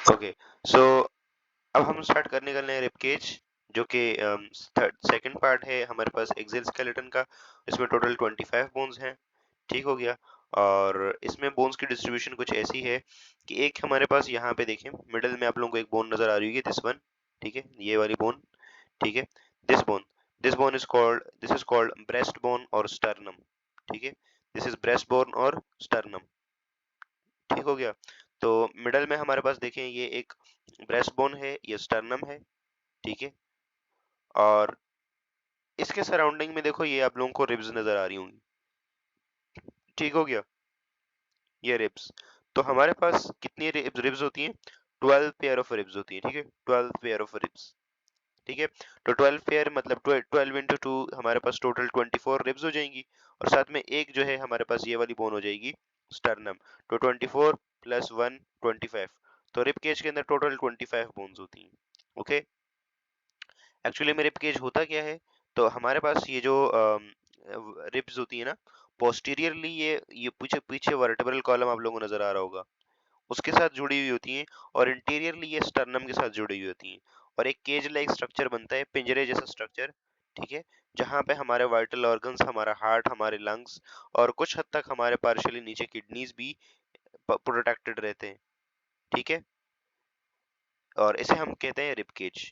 Okay, सो अब हम start करने वाले हैं रिबकेज, जो कि सेकंड पार्ट है हमारे पास एक्सियल स्केलेटन का। इसमें टोटल 25 बोन्स हैं। ठीक हो गया। और इसमें बोन्स की डिस्ट्रीब्यूशन कुछ ऐसी है कि एक हमारे पास यहाँ पे देखें मिडिल में आप लोगों को एक बोन नजर आ रही है, दिस वन। ठीक है, ये वाली बोन। ठीक है, this bone, this is called breast bone और स्टर्नम। ठीक है, दिस इज ब्रेस्ट बोन और स्टर्नम। ठीक हो गया। तो मिडल में हमारे पास देखें ये एक ब्रेस्ट बोन है, ये स्टर्नम है। ठीक है, और इसके सराउंडिंग में देखो ये आप लोगों को रिब्स नजर आ रही होंगी। ठीक हो गया, ये रिब्स। तो हमारे पास कितनी रिब्स होती हैं? 12 पेयर ऑफ रिब्स होती है। ठीक है, 12 पेयर ऑफ रिब्स। ठीक है, तो 12 पेयर मतलब 12 इंटू 2, हमारे पास टोटल 24 रिब्स हो जाएंगी। और साथ में एक जो है हमारे पास ये वाली बोन हो जाएगी स्टर्नम। तो 24 प्लस 1 25। तो रिब केज के अंदर टोटल 25 बोन्स होती हैं। ओके, एक्चुअली में रिब केज होता क्या है? तो हमारे पास ये जो रिब्स होती है ना, पोस्टीरियरली ये पीछे पीछे वर्टेब्रल कॉलम आप लोगों को नजर आ रहा होगा, उसके साथ जुड़ी हुई होती हैं। और इंटीरियरली ये स्टर्नम के साथ जुड़ी हुई होती हैं। और एक केज लाइक स्ट्रक्चर बनता है, पिंजरे जैसा स्ट्रक्चर। ठीक है, जहाँ पे हमारे वाइटल ऑर्गन्स, हमारा हार्ट, हमारे लंग्स और कुछ हद तक हमारे पार्शियली नीचे किडनीज भी प्रोटेक्टेड रहते हैं। ठीक है, और इसे हम कहते हैं रिब केज।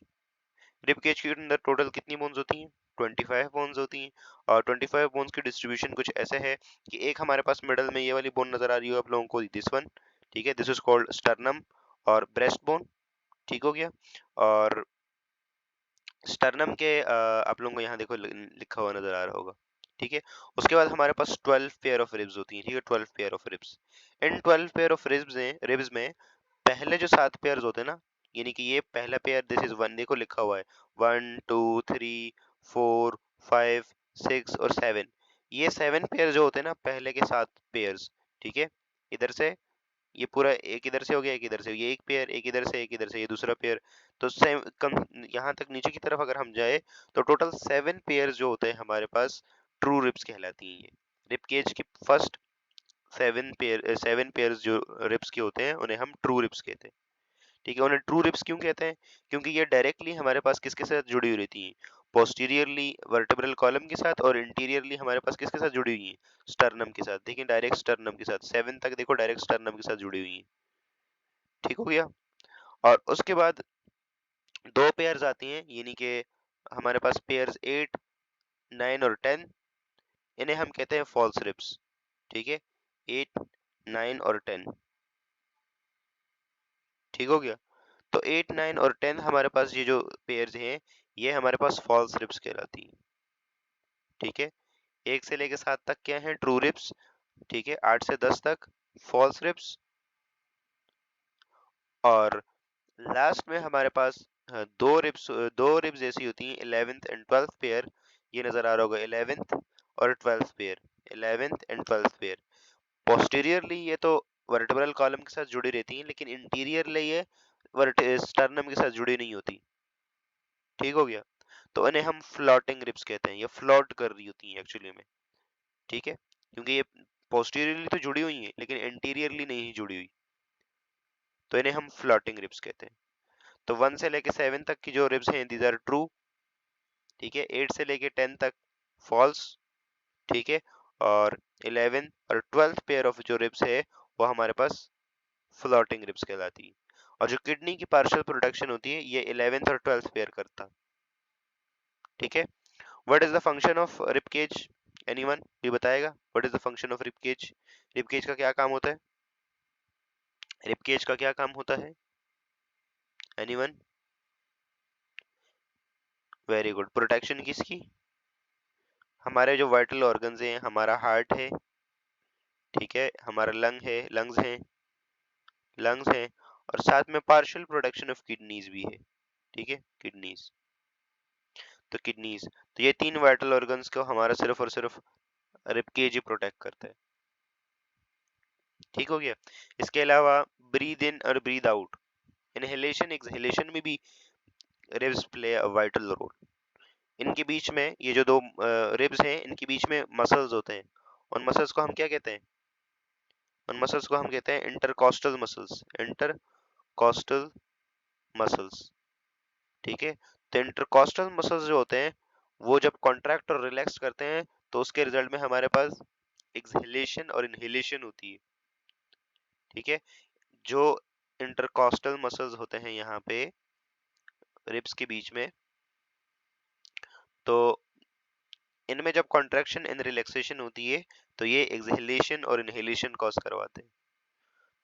रिब केज के अंदर टोटल कितनी बोन्स होती हैं? 25 बोन्स होती हैं। और 25 बोन्स की डिस्ट्रीब्यूशन कुछ ऐसे है कि एक हमारे पास मिडल में ये वाली बोन नजर आ रही है आप लोगों को, दिस वन। ठीक है, दिस इज कॉल्ड स्टर्नम और ब्रेस्ट बोन। ठीक हो गया। और स्टर्नम के आप लोगों को यहाँ देखो लिखा हुआ नजर आ रहा होगा। ठीक है, उसके बाद हमारे पास 12 पेयर ऑफ रिब्स होती हैं। ठीक है, 12 pair of ribs. In 12 pair of ribs में पहले जो 7 पेयर्स होते हैं ना, यानी कि ये पहला पेयर, दिस इज वन, देखो लिखा हुआ है 1 2 3 4 5 6 और 7। ये 7 पेयर जो होते हैं ना, पहले के 7 पेयर्स। ठीक है, इधर से ये पूरा एक इधर से हो गया, एक इधर से, ये एक पेयर, एक इधर से, एक इधर से, ये दूसरा पेयर। तो सेम कम यहाँ तक नीचे की तरफ अगर हम जाए तो टोटल 7 पेयर जो होते हैं हमारे पास, ट्रू रिब्स कहलाती हैं। ये रिब केज की फर्स्ट 7 पेयर्स जो रिब्स के होते हैं उन्हें हम ट्रू रिब्स कहते हैं। ठीक है, उन्हें ट्रू रिब्स क्यों कहते हैं? क्योंकि ये डायरेक्टली हमारे पास किसके साथ जुड़ी हुई रहती हैं? पोस्टीरियरली वर्टेब्रल कॉलम के साथ, और इंटीरियरली हमारे पास किसके साथ जुड़ी हुई हैं? स्टर्नम के साथ। देखिए, डायरेक्ट स्टर्नम के साथ 7 तक देखो डायरेक्ट स्टर्नम के साथ जुड़ी हुई हैं। ठीक हो गया। और उसके बाद दो पेयर्स आती हैं, यानी कि हमारे पास पेयर्स 8 9 और 10। इन्हें हम कहते हैं फॉल्स रिब्स। ठीक है, 8 9 और 10। ठीक हो गया। तो 8 9 और 10 हमारे पास ये जो पेयर्स हैं, ये हमारे पास फॉल्स रिब्स कहलाती हैं। ठीक है, 1 से लेके 7 तक क्या है? True ribs. ठीक है, 8 से 10 तक फॉल्स रिब्स। और लास्ट में हमारे पास दो रिब्स ऐसी होती हैं, 11th एंड 12th पेयर। ये नजर आ रहा होगा 11th और 12th pair. 11th and 12th pair posteriorly ये तो वर्टेब्रल कॉलम के साथ जुड़ी रहती हैं, लेकिन इंटीरियरली ये स्टर्नम के साथ जुड़ी नहीं होती। ठीक हो गया। तो इन्हें हम फ्लोटिंग रिब्स कहते हैं, ये फ्लोट कर रही होती हैं एक्चुअली में। ठीक है, क्योंकि ये पोस्टीरियरली तो जुड़ी हुई हैं लेकिन इंटीरियरली नहीं जुड़ी हुई, तो इन्हें हम फ्लोटिंग रिब्स कहते हैं। तो 1 से लेके 7 तक की जो रिब्स हैं, दीज आर ट्रू। ठीक है, 8 से लेके 10 तक फॉल्स। ठीक है, और 11 और 12th पेयर ऑफ जो रिब्स है वो हमारे पास फ्लोटिंग रिब्स कहलाती है। और जो किडनी की पार्शियल प्रोडक्शन होती है, ये 11th और 12th पेयर करता। ठीक है, what is the function of rib cage? Anyone ये बताएगा what is the function of rib cage? Rib cage का क्या काम होता है? रिब केज का क्या काम होता है? एनीवन? वेरी गुड, प्रोटेक्शन किसकी? हमारे जो वाइटल ऑर्गन्स हैं, हमारा हार्ट है। ठीक है, हमारा लंग्स हैं, और साथ में पार्शियल प्रोडक्शन ऑफ किडनीज भी है। ठीक है, किडनीज, तो ये तीन वाइटल ऑर्गन्स को हमारा सिर्फ और सिर्फ रिब केज ही प्रोटेक्ट करता है। ठीक हो गया। इसके अलावा ब्रीद इन और ब्रीद आउट, इनहेलेशन एक्सहेलेशन में भी ribs play a vital role. इनके बीच में ये जो दो रिब्स हैं, इनके बीच में मसल्स होते हैं। उन मसल्स को हम क्या कहते हैं? उन मसल्स को हम कहते हैं इंटरकॉस्टल मसल्स। Intercostal muscles. ठीक है, तो इंटरकॉस्टल मसल्स जो होते हैं वो जब कॉन्ट्रैक्ट और रिलैक्स करते हैं तो उसके रिजल्ट में हमारे पास एक्सहेलेशन और इनहेलेशन होती है। ठीक है, जो इंटरकॉस्टल मसल्स होते हैं यहाँ पे रिब्स के बीच में, तो इनमें जब कॉन्ट्रैक्शन एंड रिलैक्सेशन होती है तो ये एक्सहेलेशन और इनहेलेशन कॉज करवाते हैं।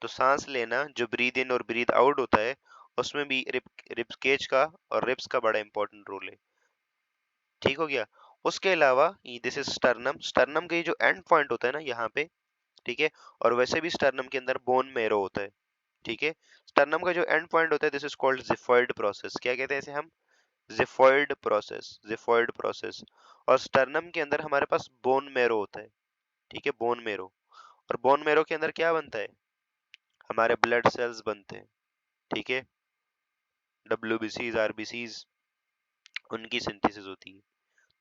तो सांस लेना जो ब्रीद इन और ब्रीद आउट होता है उसमें भी रिब्स केज का और रिब्स का बड़ा इंपॉर्टेंट रोल है। ठीक हो गया। उसके अलावा दिस इज स्टर्नम, स्टर्नम के जो एंड पॉइंट होता है ना यहाँ पे, ठीक है, और वैसे भी स्टर्नम के अंदर बोन मेरो होता है। ठीक है, स्टर्नम का जो एंड पॉइंट होता है this is called xiphoid process. क्या कहते हैं इसे हम? Xiphoid process, xiphoid process. और स्टर्नम के अंदर हमारे पास बोन मेरो होता है। ठीक है, बोन मेरो। और बोन मेरो के अंदर क्या बनता है? हमारे ब्लड सेल्स बनते हैं। ठीक है, डब्ल्यूबीसीज, आरबीसीज, उनकी सिंथेसिस होती है।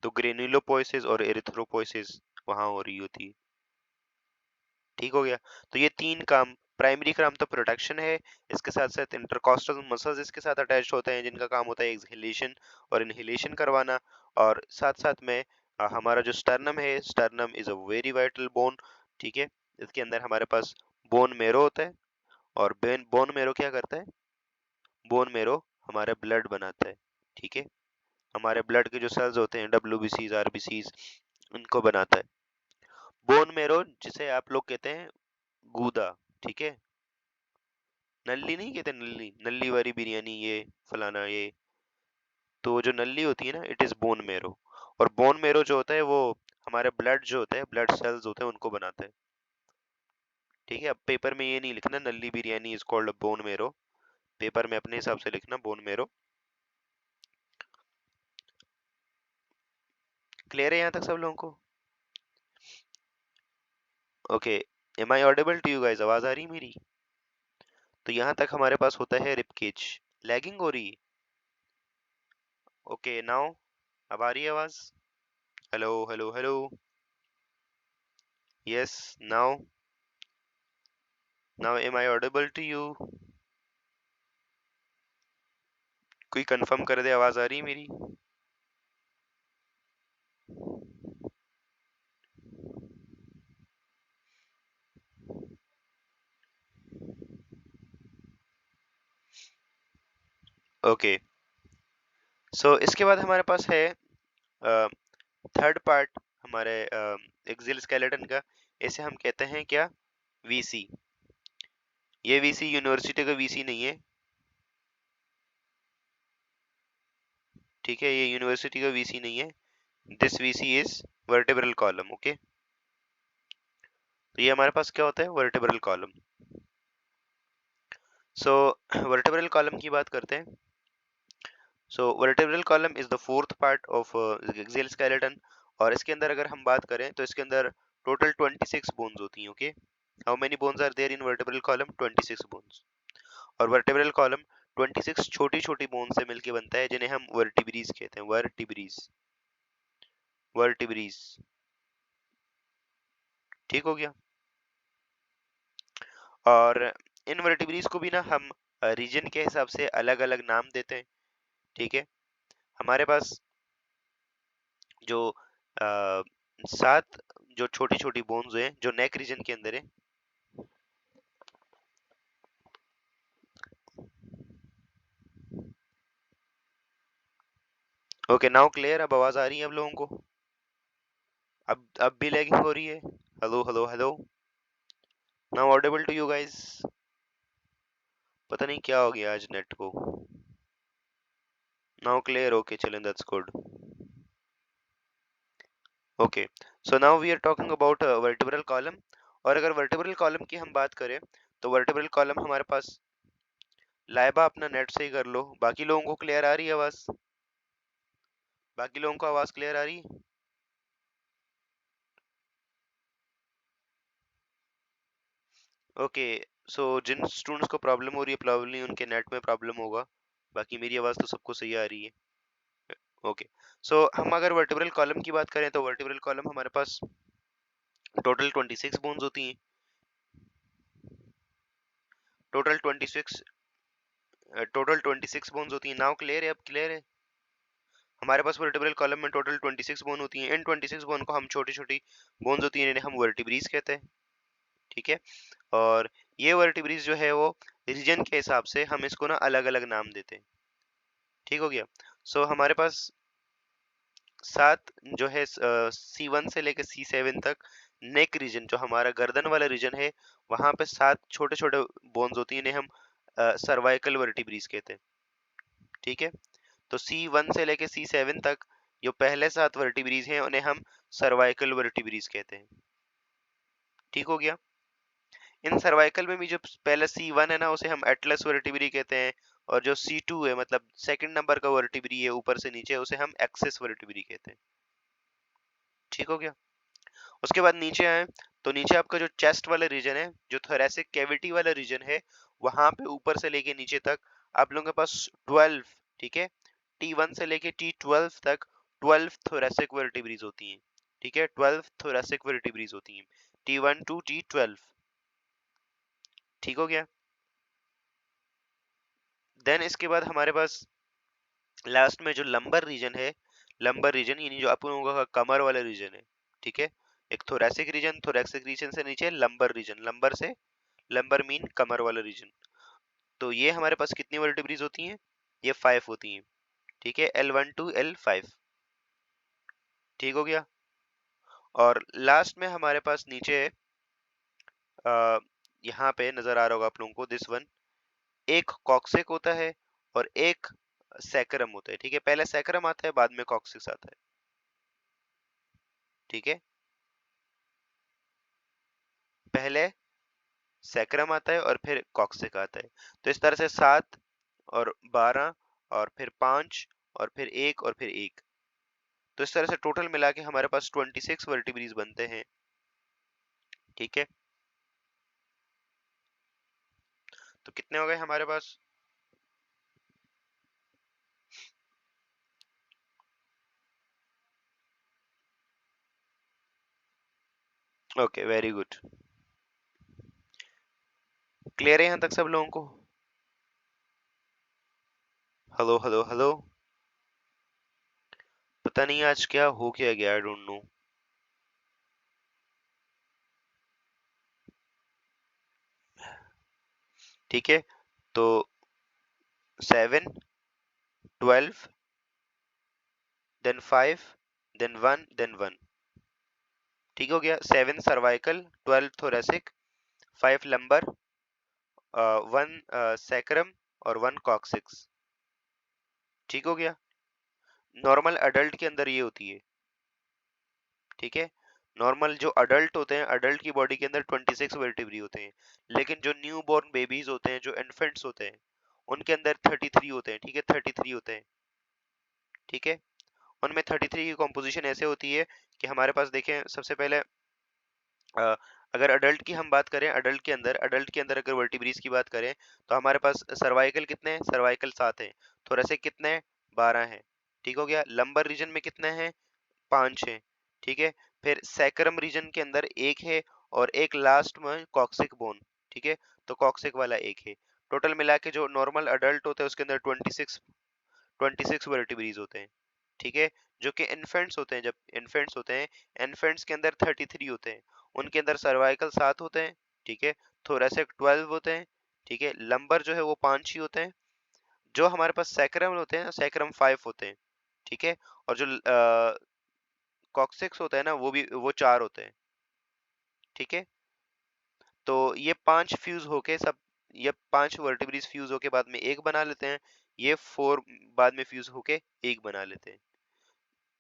तो ग्रेन्युलोपोइसिस और एरिथ्रोपोइसिस वहां हो रही होती है। ठीक हो गया। तो ये तीन काम, प्राइमरी काम तो प्रोटेक्शन है, इसके साथ साथ इंटरकॉस्टल मसल्स इसके साथ अटैच होते हैं जिनका काम होता है एक्सहेलेशन और इनहेलेशन करवाना। और साथ साथ में हमारा जो स्टर्नम है, sternum is a very vital bone. ठीक है, इसके अंदर हमारे पास बोन मेरो होता है। और बोन मेरो क्या करता है? बोन मेरो हमारे ब्लड बनाता है। ठीक है, हमारे ब्लड के जो सेल्स होते हैं डब्ल्यूबीसीज, आरबीसीज, उनको बनाता है बोन मेरो, जिसे आप लोग कहते हैं गूदा। ठीक है, नल्ली नहीं कहते, नल्ली, नल्ली वाली बिरयानी, ये फलाना ये, तो जो नल्ली होती है ना, इट इज बोन मेरो। और बोन मेरो जो होता है वो हमारे ब्लड जो होते हैं, ब्लड सेल्स होते हैं, उनको बनाता है। ठीक है, अब पेपर में ये नहीं लिखना nalli biryani is called bone marrow, पेपर में अपने हिसाब से लिखना बोन मेरो। क्लियर है यहाँ तक सब लोगों को? Okay, am I audible to you guys? आवाज आ रही है मेरी? तो यहाँ तक हमारे पास होता है रिब केज। लैगिंग हो रही है? ओके नाउ, अब आ रही है आवाज? Hello hello hello. Yes, now, now am I audible to you? कोई कंफर्म कर दे, आवाज आ रही है मेरी? ओके, सो इसके बाद हमारे पास है थर्ड पार्ट हमारे एक्सियल स्केलेटन का। इसे हम कहते हैं क्या? वीसी। ये वीसी यूनिवर्सिटी का वीसी नहीं है। ठीक है, ये यूनिवर्सिटी का वीसी नहीं है। This VC is vertebral column. Okay, तो ये हमारे पास क्या होता है? Vertebral column. So vertebral column की बात करते हैं। So vertebral column is the fourth part of axial skeleton. और इसके अंदर अगर हम बात करें तो इसके अंदर टोटल 26 बोन्स होती हैं। Okay, how many bones are there in vertebral column? 26 bones. और वर्टेब्रल कॉलम 26 छोटी छोटी बोन से मिलके बनता है जिन्हें हम वर्टिब्रीज कहते हैं। Vertebrae, vertebrae. ठीक हो गया। और इन वर्टिब्रीज को भी ना हम रीजन के हिसाब से अलग अलग नाम देते हैं। ठीक है, हमारे पास जो 7 जो छोटी छोटी बोन्स हैं जो नेक रीजन के अंदर है। Okay now clear? अब आवाज आ रही है अब लोगों को? अब भी लैगिंग हो रही है? Hello hello hello. Now audible to you guys? पता नहीं क्या हो गया आज नेट को। Now clear? ओके चलें, that's good. Okay, so now we are talking about vertebral column. और अगर वर्टिब्रल कॉलम की हम बात करें तो वर्टिब्रल कॉलम हमारे पास, लाइबा अपना नेट सही कर लो। बाकी लोगों को क्लियर आ रही है आवाज? बाकी लोगों को आवाज क्लियर आ रही है? ओके, सो जिन स्टूडेंट्स को प्रॉब्लम हो रही है प्रॉब्लम उनके नेट में प्रॉब्लम होगा, बाकी मेरी आवाज तो सबको सही आ रही है। ओके, सो हम अगर वर्टिब्रल कॉलम की बात करें तो वर्टिब्रल कॉलम हमारे पास टोटल 26 बोन्स होती हैं। टोटल 26 टोटल 26 बोन्स होती हैं। नाउ क्लियर है? अब क्लियर है? हमारे पास वर्टिब्रल कॉलम में टोटल 26 बोन होती हैं। इन 26 बोन को हम छोटी छोटी बोन्स होती हैं, इन्हें हम वर्टिब्रीज कहते हैं। ठीक है, और ये वर्टिब्रीज जो है वो रीजन के हिसाब से हम इसको ना अलग अलग नाम देते हैं। ठीक हो गया। सो हमारे पास 7 जो है C1 से लेके C7 तक नेक रीजन, जो हमारा गर्दन वाला रीजन है, वहां पे 7 छोटे छोटे बोन्स होती हैं, इन्हें हम सर्वाइकल वर्टिब्रीज कहते हैं। ठीक है, तो C1 से लेके C7 तक जो पहले 7 वर्टिब्रीज हैं उन्हें हम सर्वाइकल वर्टिब्रीज कहते हैं। ठीक हो गया। इन सर्वाइकल में भी जो पहले C1 है ना, उसे हम एटलस वर्टिब्री कहते हैं, और जो C2 है, मतलब सेकंड नंबर का वर्टिब्री है ऊपर से नीचे, उसे हम एक्सिस वर्टिब्री कहते हैं। ठीक हो गया। उसके बाद नीचे आए तो नीचे आपका जो चेस्ट वाला रीजन है, जो थोरेसिक कैविटी वाला रीजन है, वहां पे ऊपर से लेके नीचे तक आप लोगों के पास 12, ठीक है, T1 से लेके T12 तक 12 थोरेसिक वर्टिब्रीज होती हैं। ठीक है, 12 थोरेसिक वर्टिब्रीज होती हैं, T1 टू T12। ठीक हो गया। देन इसके बाद हमारे पास लास्ट में जो लंबर रीजन है, लंबर रीजन यानी जो आप लोगों का कमर वाला रीजन है। ठीक है, एक थोरेसिक रीजन से नीचे लंबर रीजन, लंबर से लंबर मीन कमर वाला रीजन। तो ये हमारे पास कितनी वर्टिब्रीज होती हैं? ये 5 होती हैं। ठीक है, L1 टू L5। ठीक हो गया। और लास्ट में हमारे पास नीचे यहाँ पे नजर आ रहा होगा आप लोगों को, दिस वन, एक कॉक्सिक होता है और एक सैक्रम होता है। ठीक है, पहले सैक्रम आता है, बाद में कॉक्सिक्स आता है। ठीक है, पहले सैक्रम आता है और फिर कॉक्सिक आता है। तो इस तरह से 7 और 12 और फिर 5 और फिर 1 और फिर 1, तो इस तरह से टोटल मिला के हमारे पास 26 वर्टिब्रीज बनते हैं। ठीक है, तो कितने हो गए हमारे पास? Okay, very good. क्लियर है यहाँ तक सब लोगों को? Hello hello hello. पता नहीं आज क्या हो क्या गया, आई डोंट नो। ठीक है, तो 7, 12, देन 5, देन 1, देन 1। ठीक हो गया। 7 सर्वाइकल, 12 थोरेसिक, 5 लंबर, 1 सैक्रम और 1 कॉक्सिक्स। ठीक हो गया। नॉर्मल अडल्ट के अंदर ये होती है। ठीक है, नॉर्मल जो अडल्ट होते हैं, अडल्ट की बॉडी के अंदर 26 वर्टिब्री होते हैं, लेकिन जो न्यू बॉर्न बेबीज होते हैं, जो इन्फेंट्स होते हैं, उनके अंदर 33 होते हैं। ठीक है, 33 होते हैं। ठीक है, उनमें 33 की कॉम्पोजिशन ऐसे होती है कि हमारे पास देखें, सबसे पहले अ, अगर अडल्ट की हम बात करें, अडल्ट के अंदर अगर वर्टिब्रीज की बात करें, तो हमारे पास सर्वाइकल कितने हैं? सर्वाइकल 7 है। थोरेसिक कितने हैं? 12 हैं। ठीक हो गया। लंबर रीजन में कितने हैं? 5 है। ठीक है, फिर सैक्रम रीजन के अंदर एक है, और एक लास्ट में कॉक्सिक बोन। ठीक है, तो कॉक्सिक वाला एक है। टोटल मिला के जो नॉर्मल अडल्ट होता है उसके अंदर 26 वर्टिब्रीज होते हैं। ठीक है, जो कि इन्फेंट्स होते हैं, जब इन्फेंट्स होते हैं, इन्फेंट्स के अंदर 33 होते हैं। उनके अंदर सर्वाइकल 7 होते हैं। ठीक है, थोरेसिक 12 होते हैं। ठीक है, लंबर जो है वो 5 ही होते हैं। जो हमारे पास सैक्रम होते हैं, सैक्रम 5 होते हैं। ठीक है, और जो कॉक्सिक्स होता है ना, वो 4 होते हैं। ठीक है, तो ये 5 फ्यूज होके सब, ये 5 वर्टिब्रीज फ्यूज होके बाद में एक बना लेते हैं। ये 4 बाद में फ्यूज होके एक बना लेते हैं।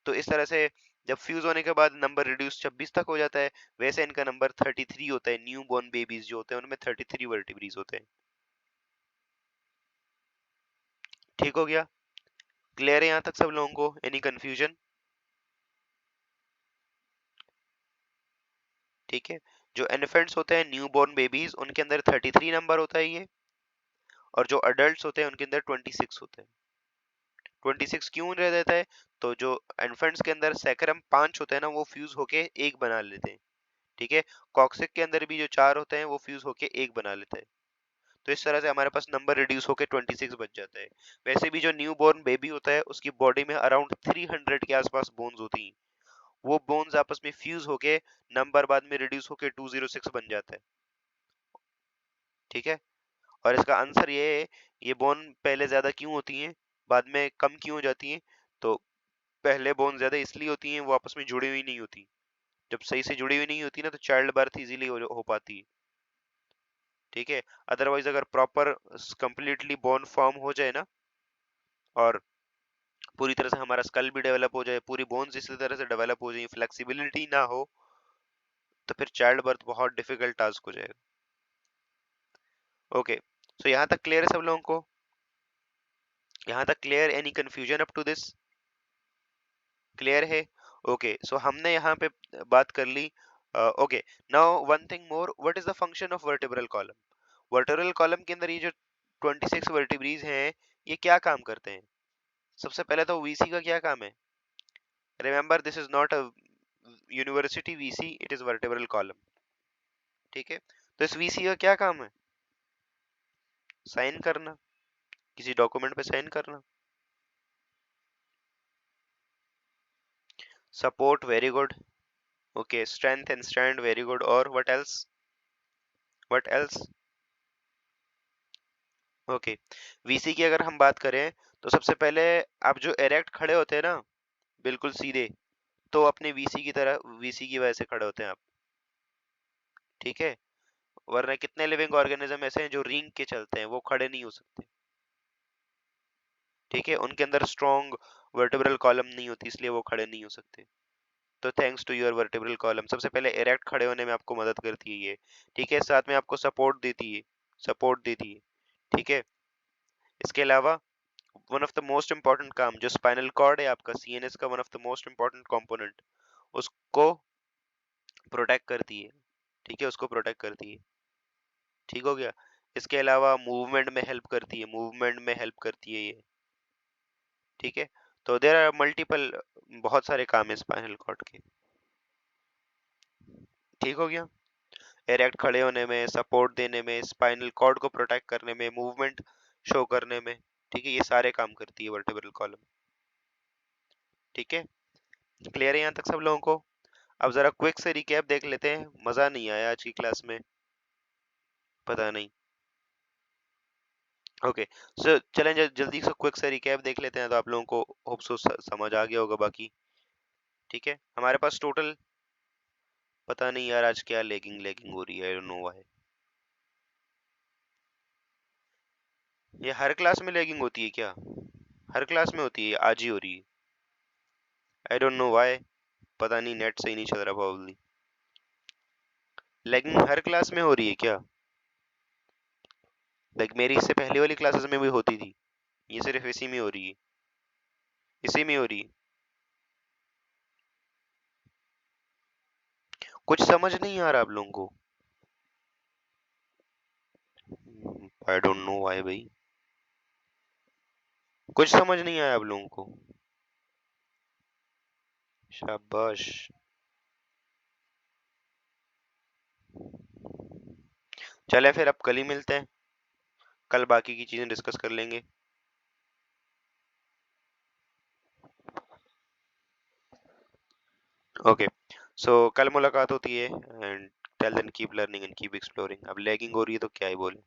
तो इस तरह से जब फ्यूज होने के बाद नंबर रिड्यूस 26 तक हो जाता है, वैसे इनका नंबर 33 होता है। न्यू बॉर्न बेबीज जो होते हैं उनमें 33 वर्टिब्रीज होते हैं। ठीक हो गया। क्लियर है यहाँ तक सब लोगों को? Any confusion? ठीक है, जो इन्फेंट्स होते हैं, न्यू बॉर्न बेबीज, उनके अंदर 33 नंबर होता है ये, और जो अडल्ट होते हैं उनके अंदर 26 होते हैं। 26 क्यों रह जाता है? तो जो इन्फेंट्स के अंदर सैकरम 5 होते हैं ना, वो फ्यूज होके एक बना लेते हैं। ठीक है, कॉक्सिक के अंदर भी जो 4 होते हैं वो फ्यूज होके एक बना लेते हैं। तो इस तरह से हमारे पास नंबर रिड्यूस होकर 26 बच जाता है। वैसे भी जो न्यू बॉर्न बेबी होता है उसकी बॉडी में अराउंड 300 के आसपास बोन्स होती हैं। वो बोन्स आपस में फ्यूज होके नंबर बाद में रिड्यूस होके 206 बन जाता है। ठीक है, और इसका आंसर ये है, ये बोन पहले ज्यादा क्यों होती हैं, बाद में कम क्यों हो जाती हैं? तो पहले बोन ज्यादा इसलिए होती हैं, वो आपस में जुड़ी हुई नहीं होती। जब सही से जुड़ी हुई नहीं होती ना तो चाइल्ड बर्थ इजीली हो पाती है। ठीक है, अदरवाइज अगर प्रॉपर कंप्लीटली बोन फॉर्म हो जाए ना, और पूरी तरह से हमारा स्कल भी डेवलप हो जाए, पूरी बोन्स इसी तरह से डेवलप हो जाए, फ्लेक्सिबिलिटी ना हो, तो फिर चाइल्ड बर्थ बहुत डिफिकल्ट टास्क हो जाएगा। ओके, सो यहाँ तक क्लियर है सब लोगों को? यहाँ तक clear? Any confusion up to this? Clear है? ओके, सो हमने यहाँ पे बात कर ली। Okay, now one thing more, what is the function of vertebral column? Vertebral column के अंदर ये जो 26 वर्टिब्रीज हैं, ये क्या काम करते हैं? सबसे पहले तो वीसी का क्या काम है? Remember, this is not a university VC, it is vertebral column. ठीक है, तो इस वीसी का क्या काम है? साइन करना, किसी डॉक्यूमेंट पे साइन करना। Support, very good. Okay, strength and stand, very good. और what else? What else? Okay, VC की अगर हम बात करें तो सबसे पहले आप जो एरेक्ट खड़े होते हैं ना, बिल्कुल सीधे, तो अपने वीसी की तरह, वीसी की वजह से खड़े होते हैं आप। ठीक है, वरना कितने लिविंग ऑर्गेनिज्म ऐसे हैं जो रींग के चलते हैं, वो खड़े नहीं हो सकते। ठीक है, उनके अंदर स्ट्रॉन्ग वर्टिब्रल कॉलम नहीं होती, इसलिए वो खड़े नहीं हो सकते। तो thanks to your vertebral column, सबसे पहले एरेक्ट खड़े होने में आपको मदद करती है ये। ठीक है, साथ में आपको सपोर्ट देती है, सपोर्ट देती है। ठीक है, इसके अलावा one of the most important काम, जो स्पाइनल कॉर्ड है आपका, सीएनएस का one of the most important component, उसको प्रोटेक्ट करती है। ठीक है, उसको प्रोटेक्ट करती है। ठीक हो गया। इसके अलावा मूवमेंट में हेल्प करती है, मूवमेंट में हेल्प करती है ये। ठीक है, तो देयर आर मल्टीपल, बहुत सारे काम है स्पाइनल कॉर्ड के। ठीक हो गया, एरेक्ट खड़े होने में, सपोर्ट देने में, स्पाइनल कॉर्ड को प्रोटेक्ट करने में, मूवमेंट शो करने में। ठीक है, ये सारे काम करती है वर्टेब्रल कॉलम। ठीक है, क्लियर है यहाँ तक सब लोगों को? अब जरा क्विक से रिकैप देख लेते हैं। मजा नहीं आया आज की क्लास में, पता नहीं। ओके, सो चलें जल्दी से क्विक से रिकैप देख लेते हैं, तो आप लोगों को होप सो समझ आ गया होगा बाकी। ठीक है, हमारे पास टोटल, पता नहीं यार आज क्या लैगिंग लैगिंग हो रही है, आई डोंट नो व्हाई। ये हर क्लास में लैगिंग होती है क्या? हर क्लास में होती है, आज ही हो रही है? आई डोंट नो व्हाई, पता नहीं, नेट सही नहीं चल रहा प्रॉब्ली। लैगिंग हर क्लास में हो रही है क्या? लाइक मेरी इससे पहले वाली क्लासेस में भी होती थी, ये सिर्फ इसी में हो रही है? इसी में हो रही है? कुछ समझ नहीं आ रहा आप लोगों को? आई डोंट नो व्हाई भाई, कुछ समझ नहीं आया आप लोगों को? शाबाश। चले फिर, अब कल ही मिलते हैं, कल बाकी की चीजें डिस्कस कर लेंगे। ओके, सो कल मुलाकात होती है, and till then keep learning and keep exploring. अब लैगिंग हो रही है तो क्या ही बोले।